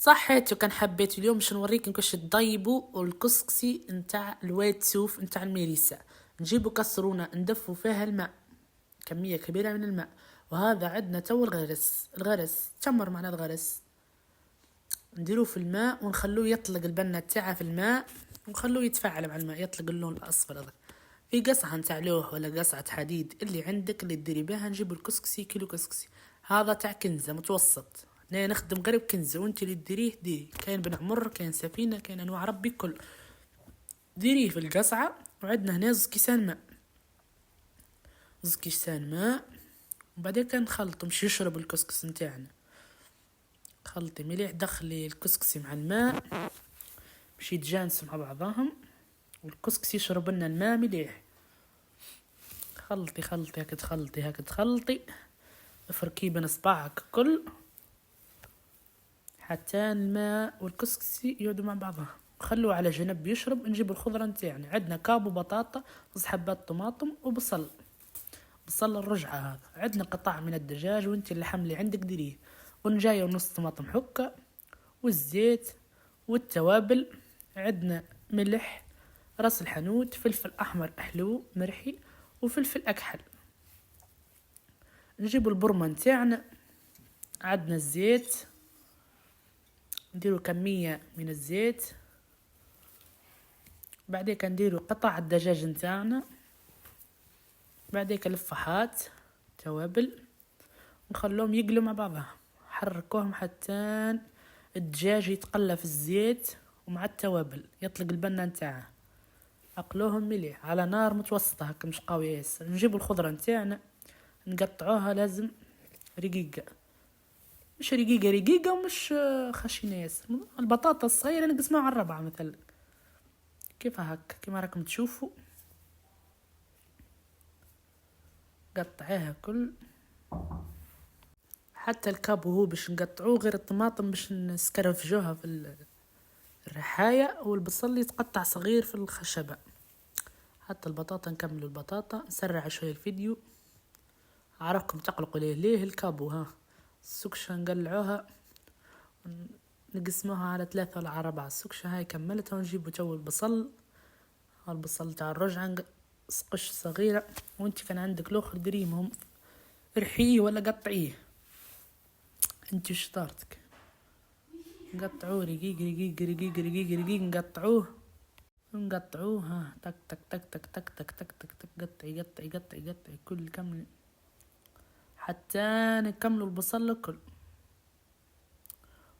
صحيت وكان حبيت اليوم باش نوريكم كيفاش تطيبوا الكسكسي نتاع الوايت سوف نتاع الميريسا. نجيبوا كسرونه ندفوا فيها الماء، كميه كبيره من الماء. وهذا عندنا تو الغرس تمر معنا الغرس، نديروه في الماء ونخلوه يطلق البنه تاعه في الماء ونخلوه يتفاعل مع الماء، يطلق اللون الاصفر هذا. في قصعه نتاع لوح ولا قصعه حديد اللي عندك اللي تديري بها، نجيب الكسكسي كيلو كسكسي هذا تاع كنزه متوسط. انا نخدم غير بكنزه وانت اللي ديريه ديري، كاين بن عمر كاين سفينه كاين انواع ربي كل. ديريه في القصعه. وعندنا هنا زوز كيسان ماء، زوز كيسان ماء. وبعدين كنخلطو باش يشرب الكسكس نتاعنا. خلطي مليح، دخلي الكسكسي مع الماء باش يتجانسوا مع بعضهم، والكسكسي يشرب لنا الماء مليح. خلطي خلطي هكا تخلطي هكا تخلطي، افركي بين صباعك كل حتى الماء والكسكسي يقعدوا مع بعضها. خلوه على جنب يشرب. نجيب الخضره نتاعنا، عندنا كابو بطاطا، زوز حبات طماطم وبصل، بصل الرجعه هذا. عندنا قطع من الدجاج وانت اللحم اللي عندك ديريه، ونجايه ونص طماطم حكه، والزيت والتوابل. عندنا ملح، راس الحانوت، فلفل احمر احلو مرحي، وفلفل اكحل. نجيب البرمه نتاعنا، عندنا الزيت، نديرو كمية من الزيت. بعدين نديرو قطع الدجاج نتاعنا، بعدين لفحات توابل، نخلوهم يقلوا مع بعضها. حركوهم حتى الدجاج يتقلى في الزيت ومع التوابل يطلق البنة نتاعه. اقلوهم مليح على نار متوسطة هكا مش قوية ياسر. نجيبو الخضرة نتاعنا نقطعوها لازم رقيقة، مش رقيقة ومش خشينة ياسر. البطاطا الصغيرة نقسموها على الربعة مثلا، كيف هكا كيما راكم تشوفوا. قطعيها كل، حتى الكابو هو باش نقطعوه، غير الطماطم باش نسكرفجوها في الرحاية، والبصل يتقطع صغير في الخشبة. حتى البطاطا نكملوا البطاطا. نسرع شوية الفيديو عرفكم تقلقوا ليه الكابو. ها السكشة نقلعوها نقسموها على 3 ولا على 4. السكشة هاي كملتها. ونجيبوا تو البصل تاع الرجعة قش صغيرة. وانت كان عندك الاخر دريمهم ارحيه ولا قطعيه انت وشطارتك. نقطعوه رقيق نقطعوه ها تك تك تك تك تك تك تك تك تك قطعي كل كمل حتى نكملوا البصل الكل.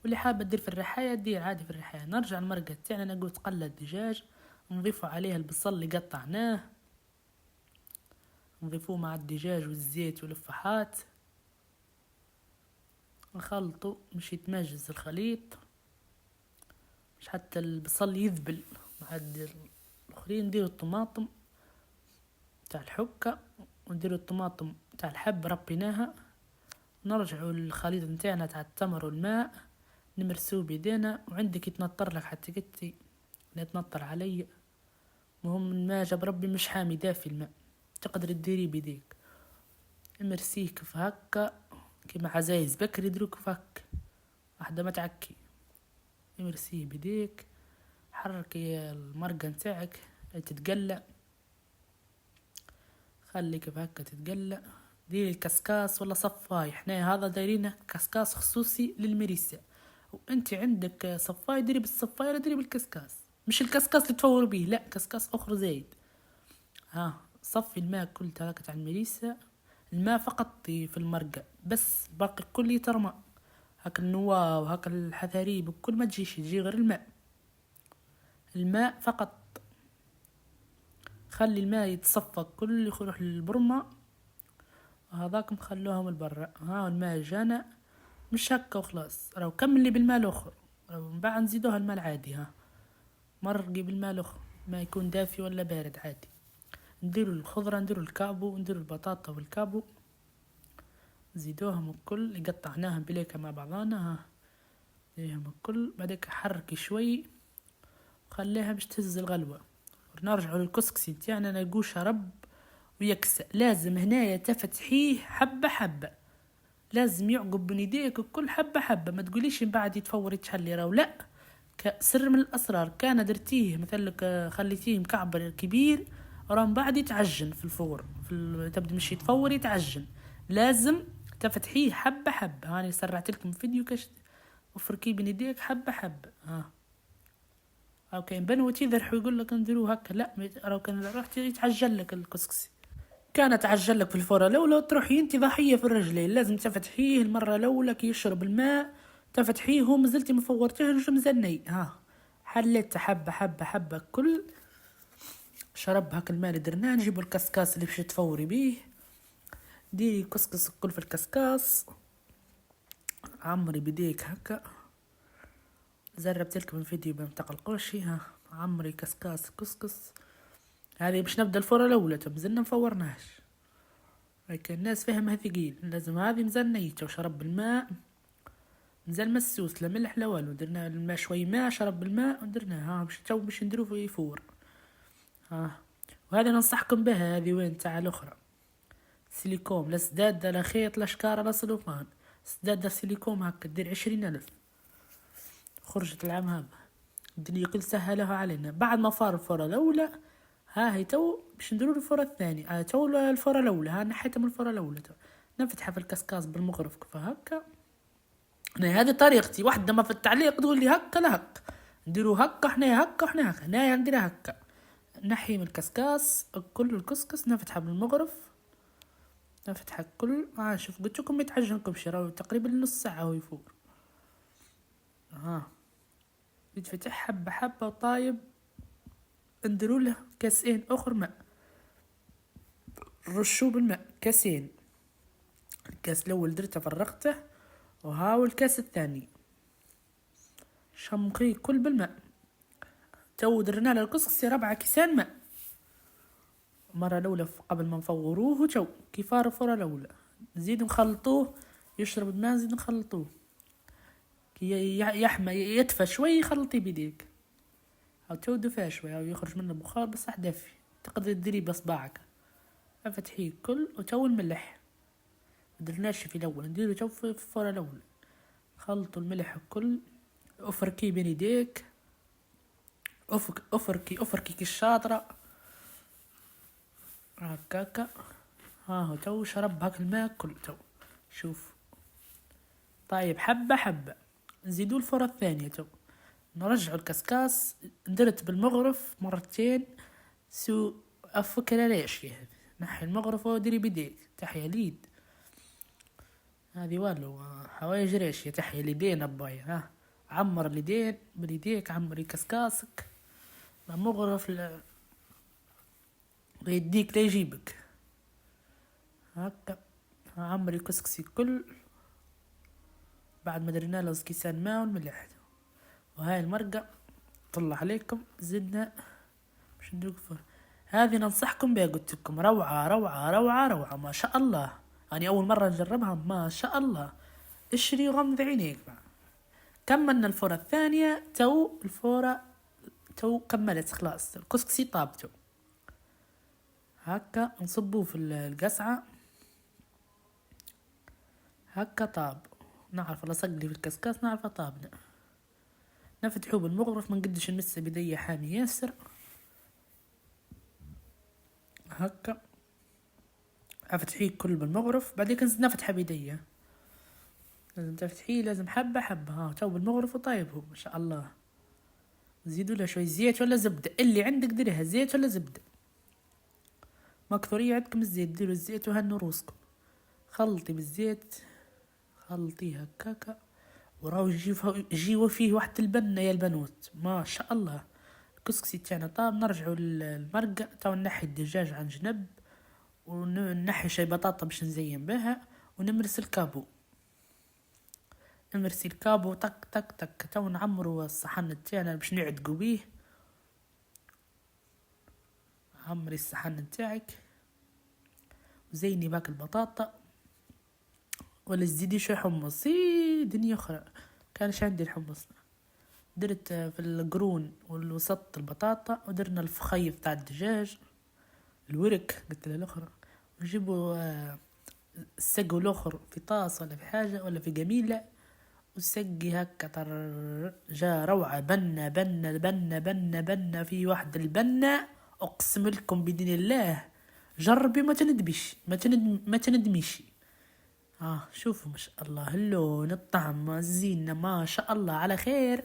واللي حابة تدير في الرحاية دير عادي في الرحاية. نرجع المرقة تاعنا، نقول تقلى الدجاج، نضيفوا عليه البصل اللي قطعناه، نضيفوه مع الدجاج والزيت واللفحات، نخلطه مش يتمجز الخليط، مش حتى البصل يذبل. بعد الاخرين نديروا الطماطم تاع الحكة، ونديروا الطماطم تاع الحب ربيناها. نرجعوا الخليط نتاعنا تاع التمر والماء نمرسوه بيدينا. وعندك يتنطر لك حتى قلتي يتنطر علي، مهم الماء جاب ربي مش حامي دافي الماء، تقدر تديري بيديك. امرسيه كيف هكا كيما عزايز بكري يديروك فك واحدة ما تعكي. امرسيه بيديك، حركي المرقة نتاعك تتقلى، خلي كيف هكا تتقلى. ديري الكسكاس ولا صفاي، احنا هذا دايرينه كسكاس خصوصي للمريسة، وانت عندك صفاي ديري بالصفاي ولا ديري بالكسكاس، مش الكسكاس اللي تفور بيه، لا كسكاس اخر زايد. ها صفي الماء كل تاعك تاع المريسة، الماء فقط في المرقة بس، باقي الكل يترمى. هاك النواة وهاك الحثاريب وكل ما تجي غير الماء فقط. خلي الماء يتصفى كل يروح للبرمة، وهذاك مخلوهم البرة. ها الماء جانا مش هكا وخلاص، راهو كملي بالماء الاخر، من بعد نزيدوها الماء العادي. ها مرقي بالماء الاخر، ما يكون دافي ولا بارد عادي. نديروا الخضرة، نديروا الكابو، نديروا البطاطا والكابو، نزيدوهم الكل اللي قطعناهم بليكة مع بعضانا. ها نزيدوهم الكل، بعدك حركي شوي وخليها باش تهز الغلوة. نرجعوا للكسكسي تاعنا نلقوه شرب ويكسى. لازم هنايا تفتحيه حبة حبة، لازم يعقب بين يديك كل حبة حبة، ما تقوليش من بعد يتفور يتحلي راو لا. سر من الأسرار، كان درتيه مثلك خليتيه مكعب كبير راه من بعد يتعجن في الفور تبدا مش يتفور يتعجن. لازم تفتحيه حبة حبة. هاني سرعت لكم فيديو كاش وفركيه بين يديك حبة حبة. او كاين بنوتي ذرحوا يقول لك نديروا هكا، لا راو كان رحت يتعجل لك الكسكسي. كانت تعجل لك في الفورة الأولى تروحي انت ضحية في الرجلين. لازم تفتحيه المرة الأولى كي يشرب الماء، تفتحيه هو مازلتي ما فورتيهش مزني. حليت حبة حبة حبة كل شرب هاك الماء اللي درناه. نجيبو الكسكاس اللي باش تفوري بيه، ديري كسكس الكل في الكسكاس، عمري بديك هكا. زربت لكم الفيديو ما تقلقوش. عمري كسكاس كسكس. هذه باش نبدا الفورة الأولى مازلنا مفورناش. لكن الناس فهمها ثقيل، لازم هذه مزنيته وشرب الماء نزل مسوس لا ملح لا والو. درنا الماء شوي ماء شرب الماء ودرناه. باش نديرو في يفور. وهذه ننصحكم بها. هذه وين تاع الاخرى سيليكوم، لا سداد لا خيط لا شكارة لا سلوفان. سداد سيليكوم هكا دير 20,000. خرجت العام هذا الدنيا كل سهلها علينا. بعد ما فار الفورة الأولى هي تو باش نديرو الفورة الثانية. تو الفورة الأولى نحيتها من الفورة الأولى. نفتحها في الكسكاس بالمغرف فهكا. هذه طريقتي. واحدة ما في التعليق تقول لي هكا لا هكا نديرو هكا حنا هكا حنا هكا. هنايا نديرها هكا. نحي من الكسكاس كل الكسكس نفتحها بالمغرف. نفتحها كل شوف قلت لكم يتعجنكم شراو تقريبا نص ساعة هو يفور. يتفتح حبة حبة وطايب. نديرو له كاسين اخر ماء، رشوه بالماء كاسين. الكاس الاول درته فرغته وهاو الكاس الثاني شمقيه كل بالماء. تو درنا له الكسكسي 4 كيسان ماء. المرة الأولى قبل ما نفوروه تو كيفار الفورة الأولى. نزيد نخلطوه يشرب الماء، نزيد نخلطوه كي يحمى يدفى شوي. خلطي بيديك أو تو دفى شوي أو يخرج منه بخار بس دافي. تقدر تدري بصباعك. فتحيه كل وتو الملح درناش في الأول نديرو تو في الفورة الأولى. خلطوا الملح كل. أفركي بين يديك. أفركي كالشاطرة هكاكا. هو تو شرب هاك الماء كل. تو شوف طيب حبة حبة. نزيدو الفورة الثانية. تو نرجعو الكسكاس. درت بالمغرف مرتين أفكر ليش هذه. نحي المغرف وديري بديك تحيا ليد. هذه والو حوايج ريشية تحيا ليدين أباي. عمر اليدين باليديك. عمري كسكاسك المغرف يديك لا يجيبك هكا. عمري كسكسي كل. بعد ما درنا له كيسان ماء والملح. وهاي المرقة طلع عليكم زدنا باش ندوق هذه ننصحكم بها. قلت لكم روعة روعة روعة روعة ما شاء الله. أنا أول مرة نجربها ما شاء الله. اشري وغمض عينيك. كملنا الفورة الثانية. الفورة كملت خلاص. الكسكسي طابتو هكا. نصبوه في القسعة هكا طاب. نعرف لصقلي في الكسكاس نعرف طابنا. نفتحوه بالمغرف. ما نقدش نمسه بدي حامي ياسر هكا. افتحيه كل بالمغرف. بعدين كنت نفتحه بدي. لازم تفتحيه لازم حبة حبة. تو بالمغرف وطيبه ما شاء الله. زيدوا له شوي زيت ولا زبدة اللي عندك ديرها زيت ولا زبدة. ما كثرية عندكم الزيت ديروا الزيت وهنوا روسكم. خلطي بالزيت خلطيه هكاكا. وراو جيوا فيه واحد البنة يا البنوت ما شاء الله. الكسكسي تاعنا طاب. نرجعوا المرقة. تو نحي الدجاج عن جنب ونحي شي بطاطا باش نزين بها. ونمرس الكابو. نمرسي الكابو تك تك تك. تو نعمروا الصحن تاعنا باش نعدقوا بيه. عمري الصحن تاعك وزيني باك البطاطا. ولا زيدي شوي حمص. دنيا اخرى كانش عندي الحمص. درت في القرون والوسط البطاطا. ودرنا الفخيف تاع الدجاج الورك قلت له الاخرى. نجيبوا سقوا الاخر في طاس ولا في حاجة ولا في قميلة، وسقي هكا جا روعة. بنا بنا بنا بنا بنا في واحد البنا، اقسم لكم بدين الله جربي ما تندبش، ما تندميش. شوفوا ما شاء الله اللون، الطعم، الزينة، ما شاء الله على خير.